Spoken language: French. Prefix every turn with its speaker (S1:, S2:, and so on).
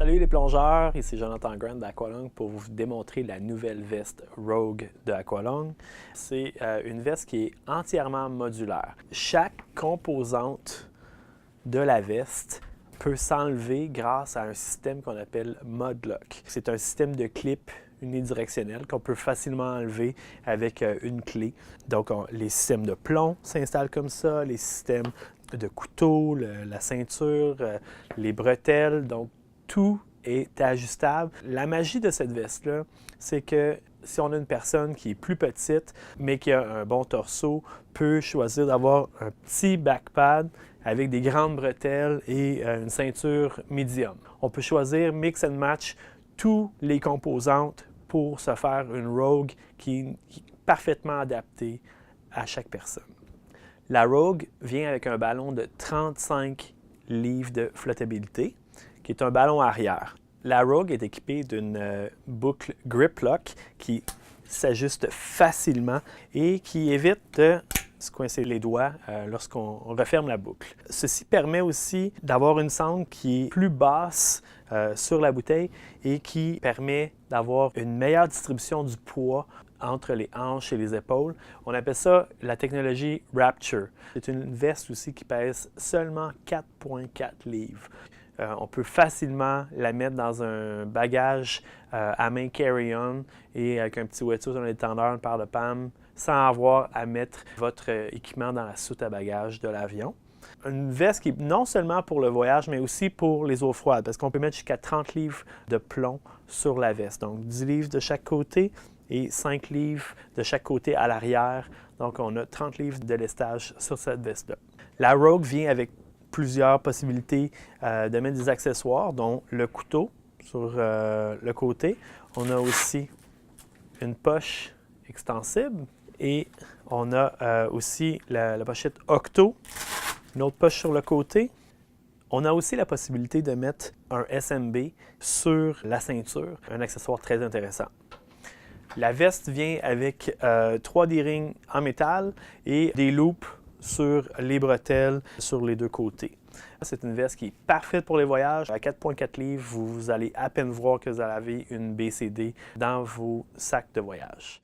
S1: Salut les plongeurs, ici Jonathan Grant d'Aqualung pour vous démontrer la nouvelle veste Rogue de Aqualung. C'est une veste qui est entièrement modulaire. Chaque composante de la veste peut s'enlever grâce à un système qu'on appelle Modlock. C'est un système de clip unidirectionnel qu'on peut facilement enlever avec une clé. Donc les systèmes de plomb s'installent comme ça, les systèmes de couteau, la ceinture, les bretelles, donc tout est ajustable. La magie de cette veste-là, c'est que si on a une personne qui est plus petite, mais qui a un bon torseau, peut choisir d'avoir un petit backpad avec des grandes bretelles et une ceinture médium. On peut choisir mix and match toutes les composantes pour se faire une Rogue qui est parfaitement adaptée à chaque personne. La Rogue vient avec un ballon de 35 livres de flottabilité, qui est un ballon arrière. La Rogue est équipée d'une boucle Grip Lock qui s'ajuste facilement et qui évite de se coincer les doigts lorsqu'on referme la boucle. Ceci permet aussi d'avoir une sangle qui est plus basse sur la bouteille et qui permet d'avoir une meilleure distribution du poids entre les hanches et les épaules. On appelle ça la technologie Rapture. C'est une veste aussi qui pèse seulement 4,4 livres. On peut facilement la mettre dans un bagage à main carry-on et avec un petit wetsuit, un étendeur, une paire de palmes, sans avoir à mettre votre équipement dans la soute à bagages de l'avion. Une veste qui est non seulement pour le voyage, mais aussi pour les eaux froides, parce qu'on peut mettre jusqu'à 30 livres de plomb sur la veste. Donc 10 livres de chaque côté et 5 livres de chaque côté à l'arrière. Donc on a 30 livres de lestage sur cette veste-là. La Rogue vient avec plusieurs possibilités de mettre des accessoires, dont le couteau sur le côté. On a aussi une poche extensible et on a aussi la pochette Octo, une autre poche sur le côté. On a aussi la possibilité de mettre un SMB sur la ceinture, un accessoire très intéressant. La veste vient avec 3 D-rings en métal et des loupes sur les bretelles sur les deux côtés. C'est une veste qui est parfaite pour les voyages. À 4,4 livres, vous allez à peine voir que vous avez une BCD dans vos sacs de voyage.